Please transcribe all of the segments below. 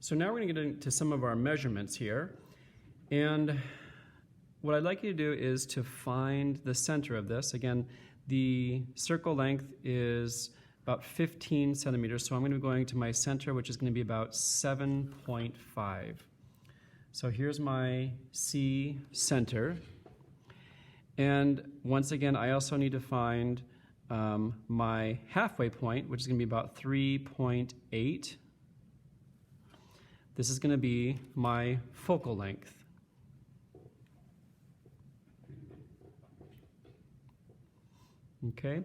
So now we're going to get into some of our measurements here. And what I'd like you to do is to find the center of this. Again, the circle length is about 15 centimeters, so I'm going to be going to my center, which is going to be about 7.5. So here's my C center. And once again, I also need to find my halfway point, which is going to be about 3.8. This is going to be my focal length. Okay,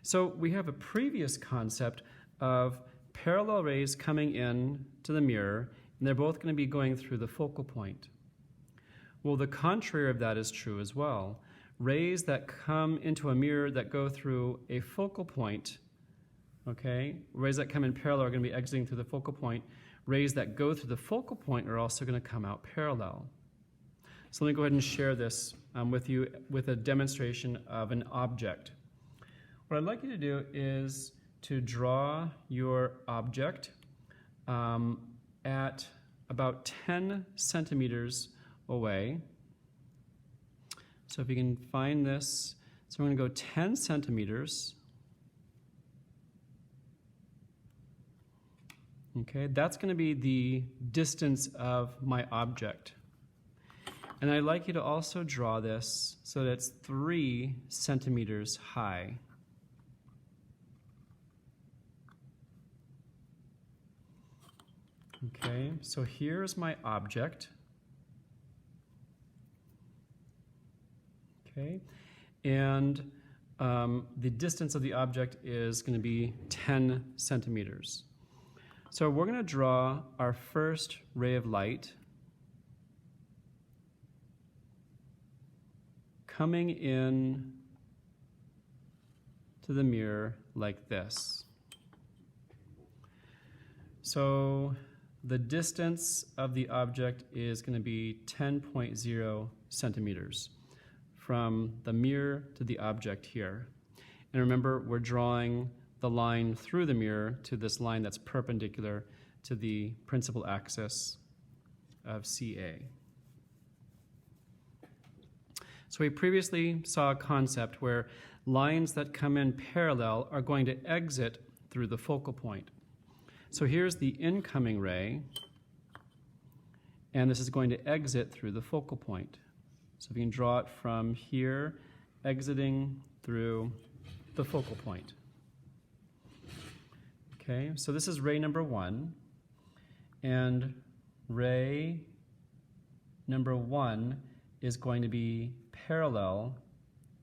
so we have a previous concept of parallel rays coming in to the mirror, and they're both going to be going through the focal point. Well, the contrary of that is true as well. Rays that come into a mirror that go through a focal point, okay, rays that come in parallel are going to be exiting through the focal point. Rays that go through the focal point are also going to come out parallel. So let me go ahead and share this with you with a demonstration of an object. What I'd like you to do is to draw your object at about 10 centimeters away. So if you can find this, so we're going to go 10 centimeters. Okay, that's going to be the distance of my object. And I'd like you to also draw this so that it's 3 centimeters high. Okay, so here's my object. Okay, and the distance of the object is going to be 10 centimeters. So we're going to draw our first ray of light coming in to the mirror like this. So the distance of the object is going to be 10.0 centimeters from the mirror to the object here. And remember, we're drawing the line through the mirror to this line that's perpendicular to the principal axis of CA. So we previously saw a concept where lines that come in parallel are going to exit through the focal point. So here's the incoming ray, and this is going to exit through the focal point. So we can draw it from here, exiting through the focal point. Okay, so this is ray number 1, and ray number 1 is going to be parallel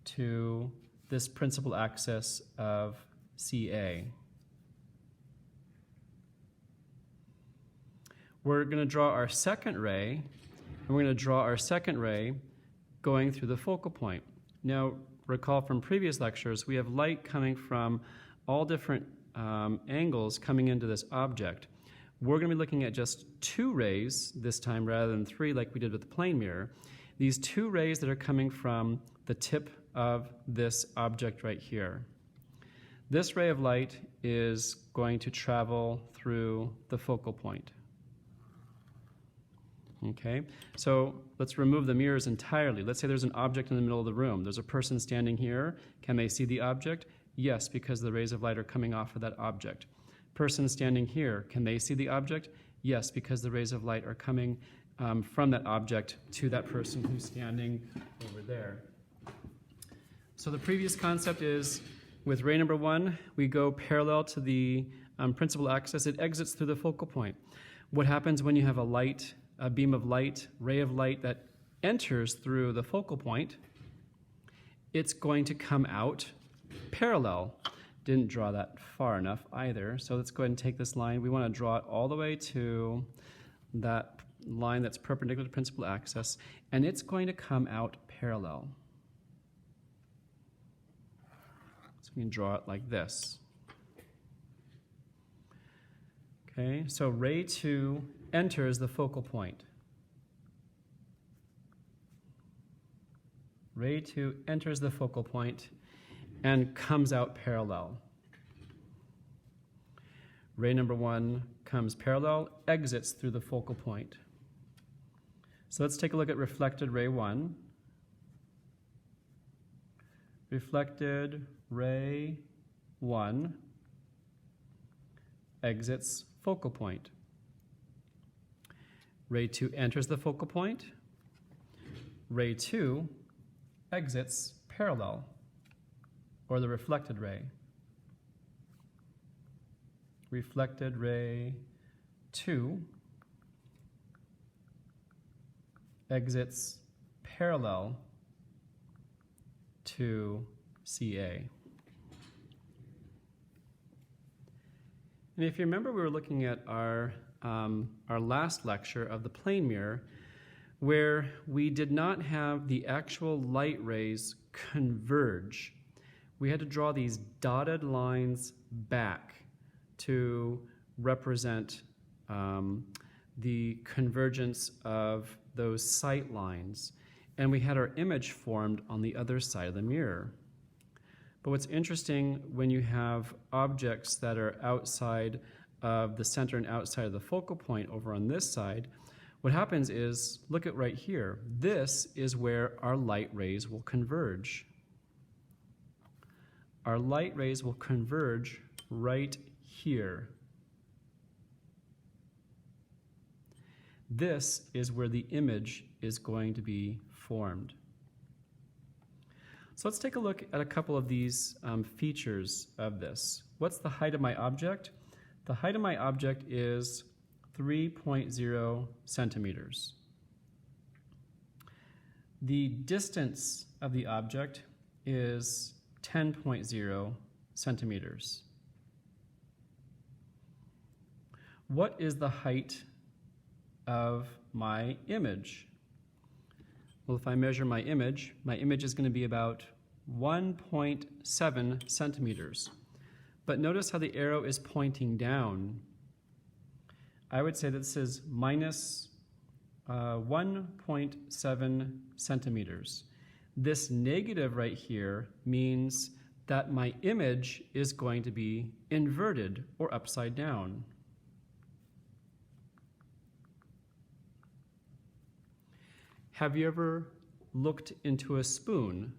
to this principal axis of CA. We're going to draw our second ray, and we're going to draw our second ray going through the focal point. Now, recall from previous lectures, we have light coming from all different angles coming into this object. We're going to be looking at just 2 rays this time rather than 3 like we did with the plane mirror. These 2 rays that are coming from the tip of this object right here. This ray of light is going to travel through the focal point. Okay, so let's remove the mirrors entirely. Let's say there's an object in the middle of the room. There's a person standing here. Can they see the object? Yes, because the rays of light are coming off of that object. Person standing here, can they see the object? Yes, because the rays of light are coming from that object to that person who's standing over there. So the previous concept is, with ray number 1, we go parallel to the principal axis. It exits through the focal point. What happens when you have a beam of light, ray of light that enters through the focal point? It's going to come out parallel. Didn't draw that far enough either, so let's go ahead and take this line. We want to draw it all the way to that line that's perpendicular to principal axis, and it's going to come out parallel. So we can draw it like this. Okay, so ray 2 enters the focal point. Ray 2 enters the focal point and comes out parallel. Ray number 1 comes parallel, exits through the focal point. So let's take a look at reflected ray 1. Reflected ray 1 exits focal point. Ray 2 enters the focal point. Ray 2 exits parallel, or the reflected ray. Reflected ray 2 exits parallel to CA. And if you remember, we were looking at our last lecture of the plane mirror, where we did not have the actual light rays converge. We had to draw these dotted lines back to represent the convergence of those sight lines. And we had our image formed on the other side of the mirror. But what's interesting when you have objects that are outside of the center and outside of the focal point over on this side, what happens is, look at right here. This is where our light rays will converge. Our light rays will converge right here. This is where the image is going to be formed. So let's take a look at a couple of these features of this. What's the height of my object? The height of my object is 3.0 centimeters. The distance of the object is 10.0 centimeters. What is the height of my image? Well, if I measure my image is going to be about 1.7 centimeters. But notice how the arrow is pointing down. I would say that this is minus 1.7 centimeters. This negative right here means that my image is going to be inverted or upside down. Have you ever looked into a spoon?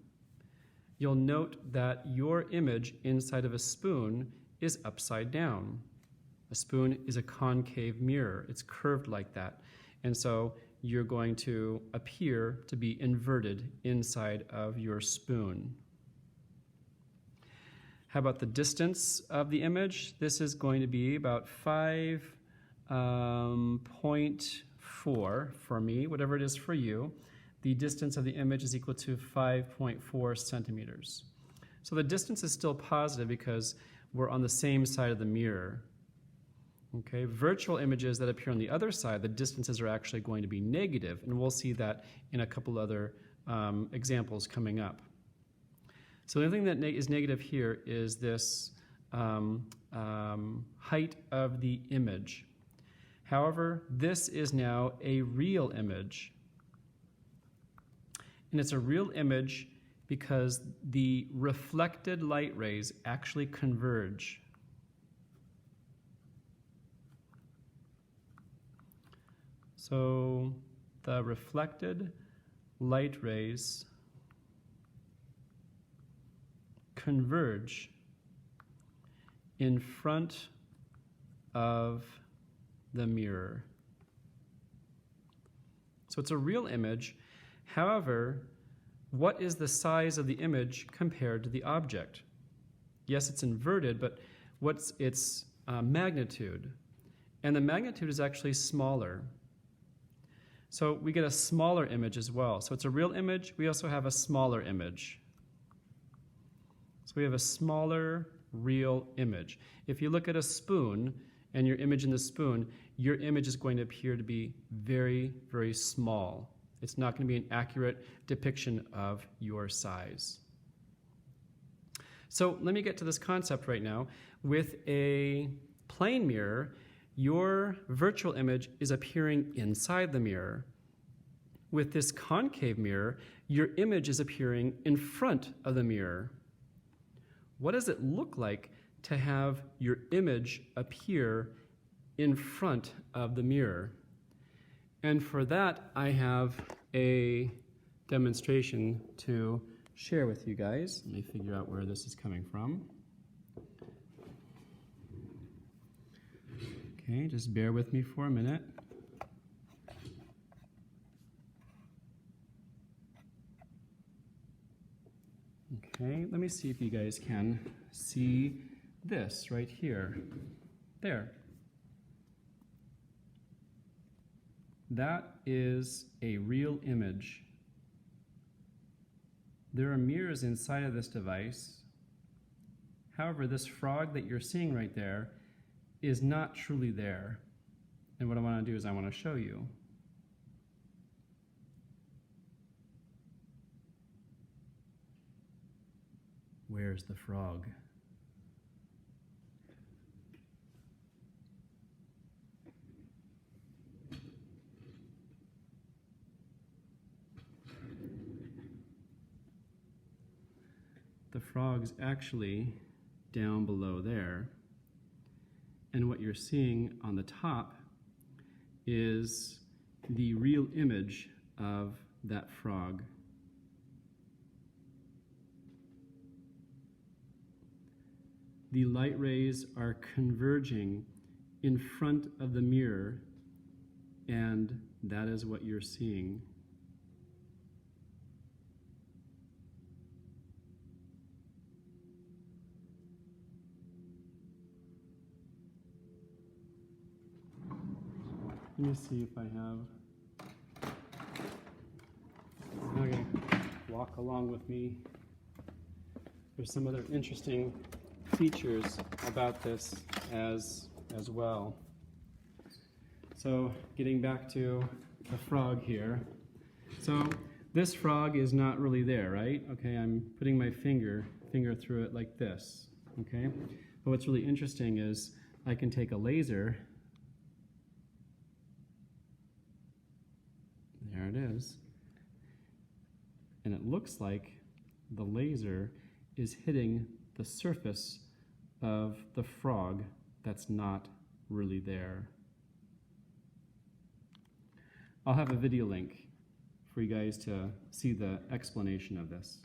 You'll note that your image inside of a spoon is upside down. A spoon is a concave mirror. It's curved like that. And so you're going to appear to be inverted inside of your spoon. How about the distance of the image? This is going to be about 5.4 for me, whatever it is for you. The distance of the image is equal to 5.4 centimeters. So the distance is still positive because we're on the same side of the mirror. Okay, virtual images that appear on the other side, the distances are actually going to be negative, and we'll see that in a couple other examples coming up. So the only thing that is negative here is this height of the image. However, this is now a real image. And it's a real image because the reflected light rays actually converge. So the reflected light rays converge in front of the mirror. So it's a real image. However, what is the size of the image compared to the object? Yes, it's inverted, but what's its magnitude? And the magnitude is actually smaller. So we get a smaller image as well. So it's a real image. We also have a smaller image. So we have a smaller real image. If you look at a spoon and your image in the spoon, your image is going to appear to be very, very small. It's not going to be an accurate depiction of your size. So let me get to this concept right now. With a plane mirror, your virtual image is appearing inside the mirror. With this concave mirror, your image is appearing in front of the mirror. What does it look like to have your image appear in front of the mirror. And for that, I have a demonstration to share with you guys. Let me figure out where this is coming from. Okay, just bear with me for a minute. Okay, let me see if you guys can see this right here. There. That is a real image. There are mirrors inside of this device. However, this frog that you're seeing right there is not truly there. And what I want to do is I want to show you. Where's the frog? The frog's actually down below there. And what you're seeing on the top is the real image of that frog. The light rays are converging in front of the mirror, and that is what you're seeing. Let me see if I have. Okay, walk along with me. There's some other interesting features about this as well. So getting back to the frog here. So this frog is not really there, right? Okay, I'm putting my finger through it like this, okay? But what's really interesting is I can take a laser. There it is. And it looks like the laser is hitting the surface of the frog that's not really there. I'll have a video link for you guys to see the explanation of this.